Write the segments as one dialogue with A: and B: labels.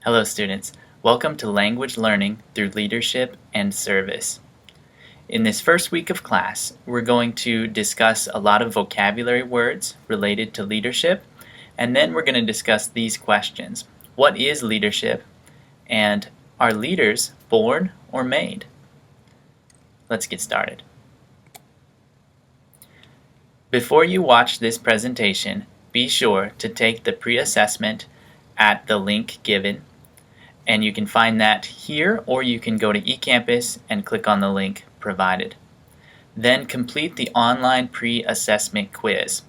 A: Hello students, welcome to Language Learning through Leadership and Service. In this first week of class, we're going to discuss a lot of vocabulary words related to leadership, and then we're going to discuss these questions. What is leadership? And are leaders born or made? Let's get started. Before you watch this presentation, be sure to take the pre-assessment at the link given, and you can find that here, or you can go to eCampus and click on the link provided. Then complete the online pre-assessment quiz.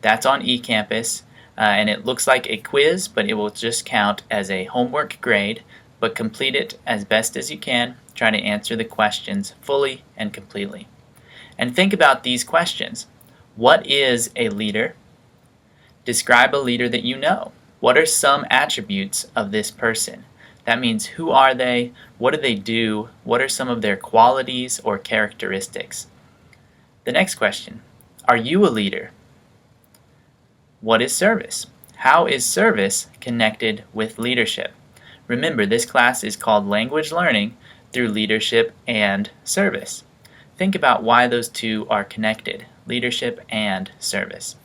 A: That's on eCampus, and it looks like a quiz, but it will just count as a homework grade, but complete it as best as you can. Try to answer the questions fully and completely. And think about these questions. What is a leader? Describe a leader that you know. What are some attributes of this person? That means, who are they? What do they do? What are some of their qualities or characteristics? The next question, are you a leader? What is service? How is service connected with leadership? Remember, this class is called Language Learning through Leadership and Service. Think about why those two are connected, leadership and service.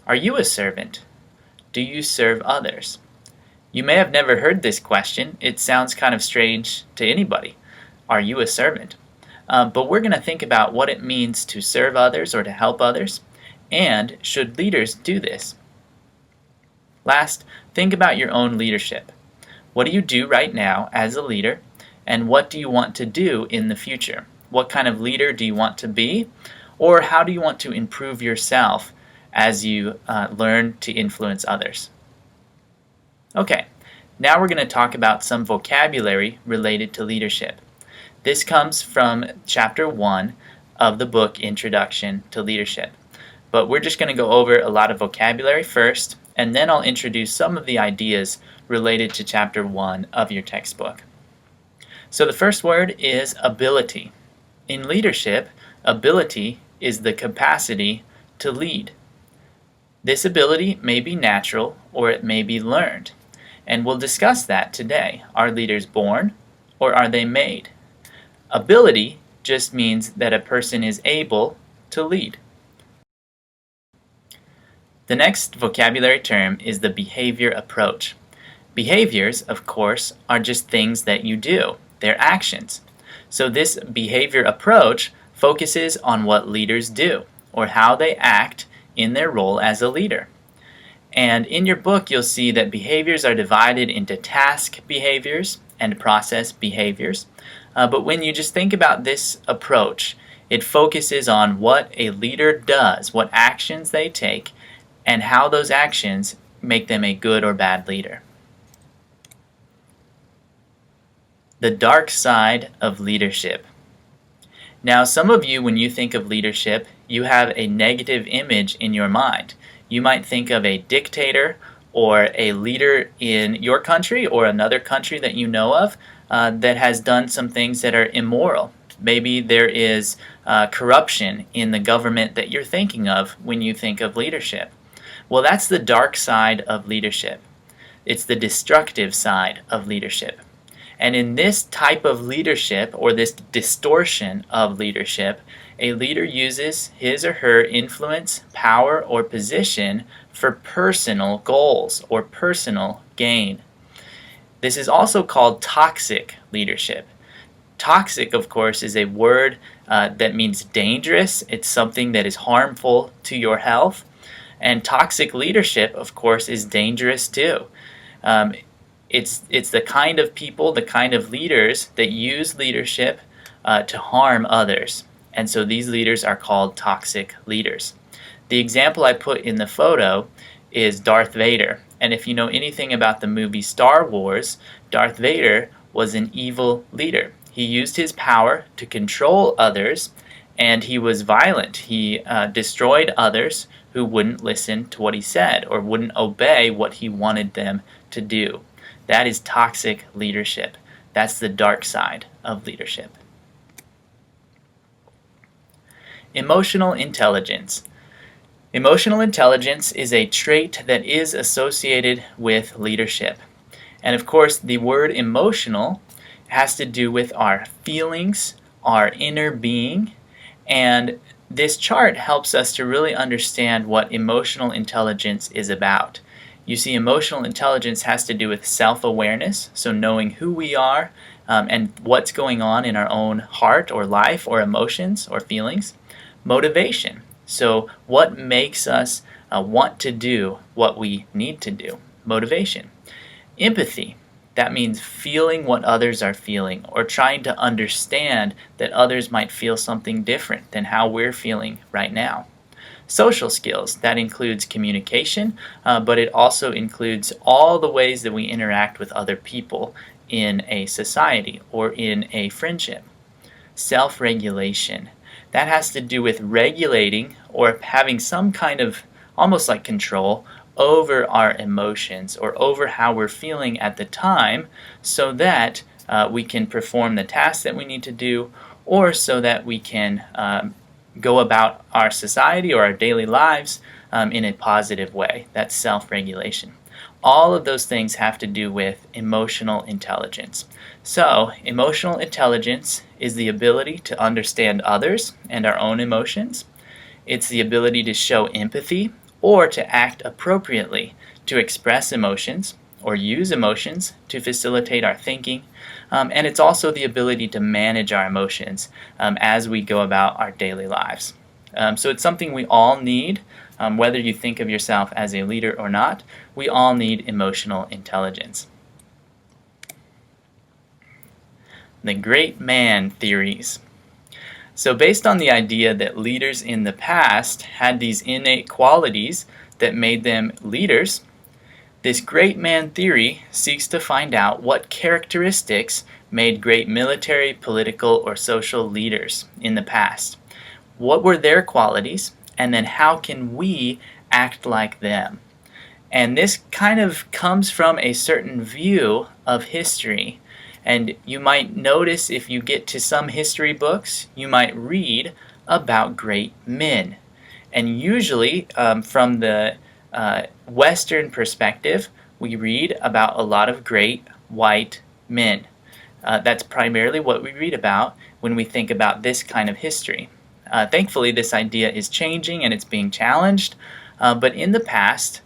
A: Are you a servant? Do you serve others? You may have never heard this question. It sounds kind of strange to anybody. Are you a servant? But we're going to think about what it means to serve others or to help others, and should leaders do this? Last, think about your own leadership. What do you do right now as a leader, and what do you want to do in the future? What kind of leader do you want to be, or how do you want to improve yourself as you learn to influence others? Okay, now we're going to talk about some vocabulary related to leadership. This comes from Chapter 1 of the book Introduction to Leadership. But we're just going to go over a lot of vocabulary first, and then I'll introduce some of the ideas related to Chapter 1 of your textbook. So the first word is ability. In leadership, ability is the capacity to lead. This ability may be natural or it may be learned. And we'll discuss that today. Are leaders born or are they made? Ability just means that a person is able to lead. The next vocabulary term is the behavior approach. Behaviors, of course, are just things that you do. They're actions. So this behavior approach focuses on what leaders do or how they act in their role as a leader. And in your book, you'll see that behaviors are divided into task behaviors and process behaviors. But when you just think about this approach, it focuses on what a leader does, what actions they take, and how those actions make them a good or bad leader. The dark side of leadership. Now, some of you, when you think of leadership, you have a negative image in your mind. You might think of a dictator or a leader in your country or another country that you know of that has done some things that are immoral. Maybe there is corruption in the government that you're thinking of when you think of leadership. Well, that's the dark side of leadership. It's the destructive side of leadership. And in this type of leadership, or this distortion of leadership, a leader uses his or her influence, power, or position for personal goals or personal gain. This is also called toxic leadership. Toxic, of course, is a word that means dangerous. It's something that is harmful to your health. And toxic leadership, of course, is dangerous too. It's the kind of people, the kind of leaders that use leadership to harm others. And so these leaders are called toxic leaders. The example I put in the photo is Darth Vader. And if you know anything about the movie Star Wars, Darth Vader was an evil leader. He used his power to control others, and he was violent. He destroyed others who wouldn't listen to what he said or wouldn't obey what he wanted them to do. That is toxic leadership. That's the dark side of leadership. Emotional intelligence. Emotional intelligence is a trait that is associated with leadership. And of course, the word emotional has to do with our feelings, our inner being, and this chart helps us to really understand what emotional intelligence is about. You see, emotional intelligence has to do with self-awareness, so knowing who we are and what's going on in our own heart or life or emotions or feelings. Motivation, so what makes us want to do what we need to do. Motivation. Empathy, that means feeling what others are feeling or trying to understand that others might feel something different than how we're feeling right now. Social skills, that includes communication, but it also includes all the ways that we interact with other people in a society or in a friendship. Self-regulation, that has to do with regulating or having some kind of almost like control over our emotions or over how we're feeling at the time so that we can perform the tasks that we need to do or so that we can go about our society or our daily lives in a positive way. That's self-regulation. All of those things have to do with emotional intelligence. So, emotional intelligence is the ability to understand others and our own emotions. It's the ability to show empathy or to act appropriately to express emotions or use emotions to facilitate our thinking. And it's also the ability to manage our emotions as we go about our daily lives. So it's something we all need, whether you think of yourself as a leader or not. We all need emotional intelligence. The great man theories. So based on the idea that leaders in the past had these innate qualities that made them leaders, this great man theory seeks to find out what characteristics made great military, political, or social leaders in the past. What were their qualities, and then how can we act like them? And this kind of comes from a certain view of history. And you might notice if you get to some history books, you might read about great men. And usually from the Western perspective, we read about a lot of great white men. That's primarily what we read about when we think about this kind of history. Thankfully, this idea is changing and it's being challenged, but in the past,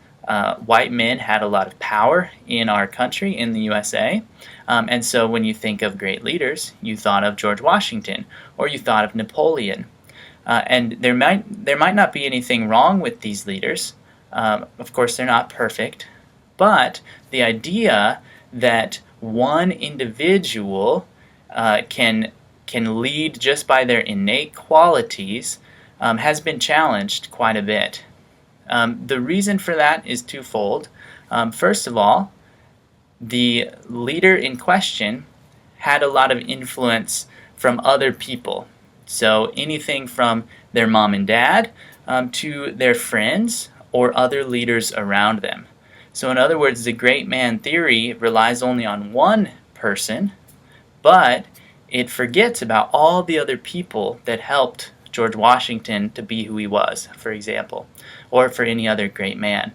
A: white men had a lot of power in our country, in the USA, and so when you think of great leaders, you thought of George Washington, or you thought of Napoleon. And there might not be anything wrong with these leaders. Of course, they're not perfect, but the idea that one individual can lead just by their innate qualities has been challenged quite a bit. The reason for that is twofold. First of all, the leader in question had a lot of influence from other people. So anything from their mom and dad to their friends or other leaders around them. So in other words, the great man theory relies only on one person, but it forgets about all the other people that helped George Washington to be who he was, for example, or for any other great man.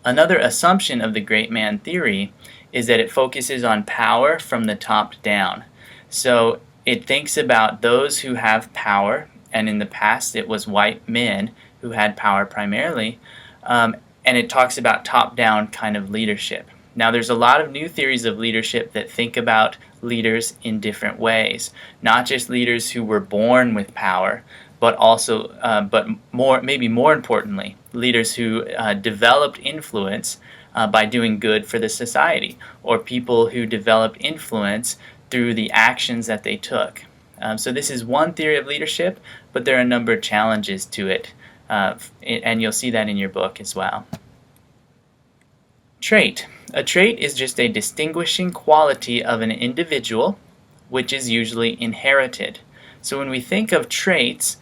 A: Another assumption of the great man theory is that it focuses on power from the top down. So it thinks about those who have power, and in the past it was white men who had power primarily, and it talks about top-down kind of leadership. Now there's a lot of new theories of leadership that think about leaders in different ways, not just leaders who were born with power, but also, maybe more importantly, leaders who developed influence by doing good for the society, or people who developed influence through the actions that they took. So this is one theory of leadership, but there are a number of challenges to it, and you'll see that in your book as well. Trait. A trait is just a distinguishing quality of an individual, which is usually inherited. So when we think of traits,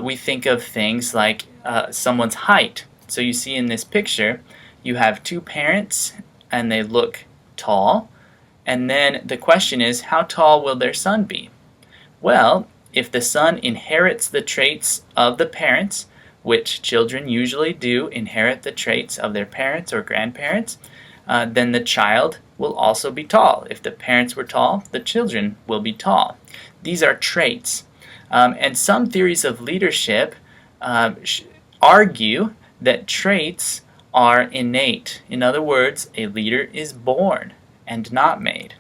A: we think of things like someone's height. So you see in this picture, you have two parents and they look tall, and then the question is, how tall will their son be? Well, if the son inherits the traits of the parents, which children usually do inherit the traits of their parents or grandparents, then the child will also be tall. If the parents were tall, the children will be tall. These are traits. And some theories of leadership argue that traits are innate. In other words, a leader is born and not made.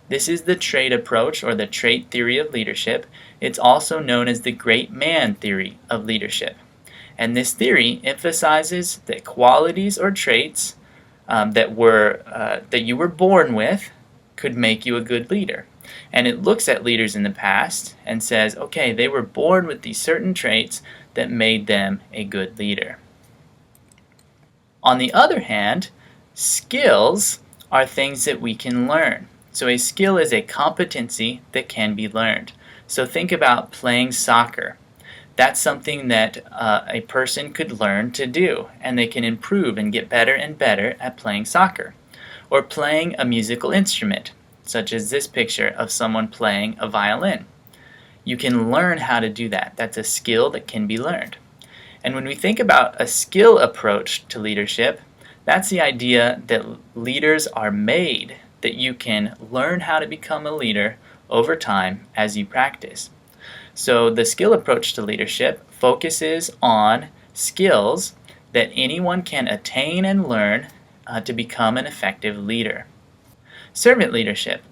A: This is the trait approach, or the trait theory of leadership. It's also known as the great man theory of leadership. And this theory emphasizes that qualities or traits that you were born with could make you a good leader. And it looks at leaders in the past and says, okay, they were born with these certain traits that made them a good leader. On the other hand, skills are things that we can learn. So a skill is a competency that can be learned. So think about playing soccer. That's something that a person could learn to do, and they can improve and get better and better at playing soccer. Or playing a musical instrument, such as this picture of someone playing a violin. You can learn how to do that. That's a skill that can be learned. And when we think about a skill approach to leadership, that's the idea that leaders are made, that you can learn how to become a leader over time as you practice. So the skill approach to leadership focuses on skills that anyone can attain and learn to become an effective leader. Servant leadership.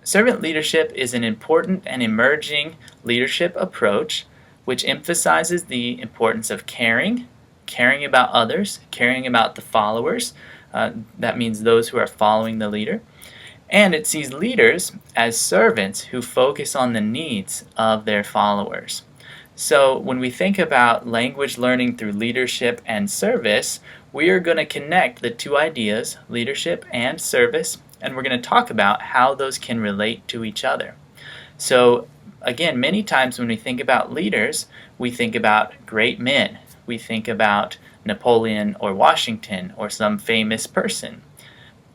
A: Servant leadership is an important and emerging leadership approach which emphasizes the importance of caring about others, caring about the followers. That means those who are following the leader. And it sees leaders as servants who focus on the needs of their followers. So when we think about language learning through leadership and service, we are going to connect the two ideas, leadership and service, and we're going to talk about how those can relate to each other. So again, many times when we think about leaders, we think about great men. We think about Napoleon or Washington or some famous person.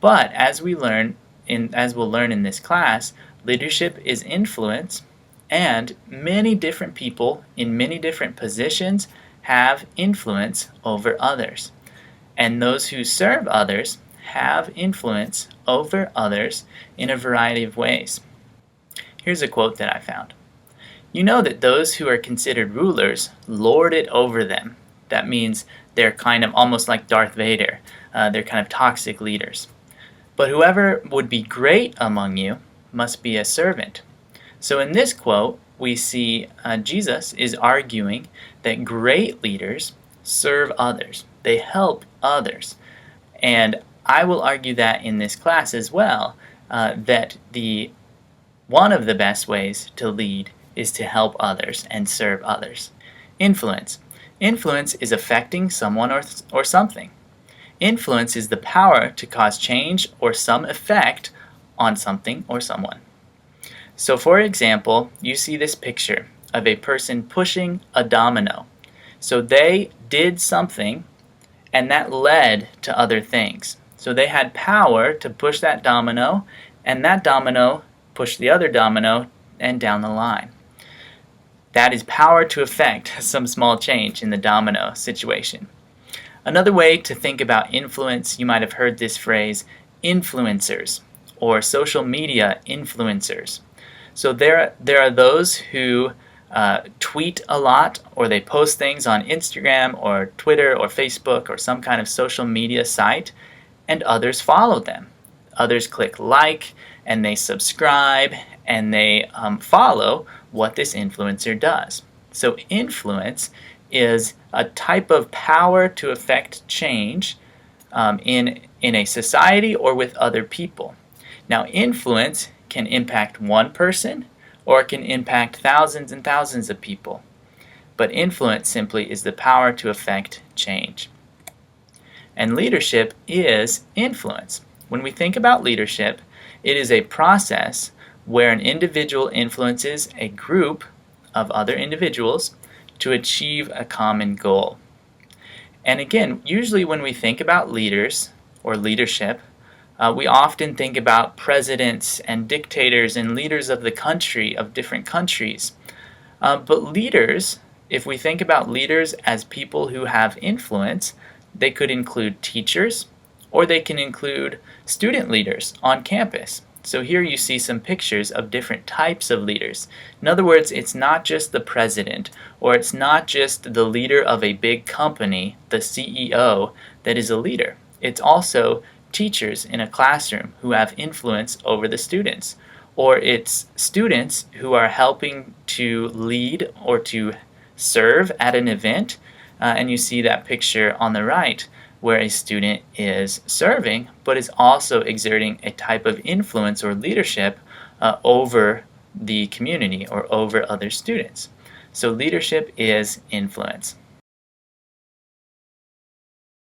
A: But as we'll learn in this class, leadership is influence, and many different people in many different positions have influence over others. And those who serve others have influence over others in a variety of ways. Here's a quote that I found. You know that those who are considered rulers lord it over them. That means they're kind of almost like Darth Vader. They're kind of toxic leaders. But whoever would be great among you must be a servant. So in this quote, we see Jesus is arguing that great leaders serve others. They help others. And I will argue that in this class as well, that one of the best ways to lead is to help others and serve others. Influence. Influence is affecting someone or something. Influence is the power to cause change or some effect on something or someone. So for example, you see this picture of a person pushing a domino. So they did something and that led to other things. So they had power to push that domino, and that domino pushed the other domino and down the line. That is power to effect some small change in the domino situation. Another way to think about influence, you might have heard this phrase, influencers, or social media influencers. So there are those who tweet a lot, or they post things on Instagram or Twitter or Facebook or some kind of social media site, and others follow them. Others click like, and they subscribe, and they follow what this influencer does. So influence is a type of power to affect change in a society or with other people. Now, influence can impact one person or it can impact thousands and thousands of people. But influence simply is the power to affect change. And leadership is influence. When we think about leadership, it is a process where an individual influences a group of other individuals to achieve a common goal. And again, usually when we think about leaders or leadership, we often think about presidents and dictators and leaders of the country, of different countries. But leaders, if we think about leaders as people who have influence, they could include teachers or they can include student leaders on campus. So here you see some pictures of different types of leaders. In other words, it's not just the president, or it's not just the leader of a big company, the CEO, that is a leader. It's also teachers in a classroom who have influence over the students, or it's students who are helping to lead or to serve at an event, and you see that picture on the right where a student is serving but is also exerting a type of influence or leadership over the community or over other students. So leadership is influence.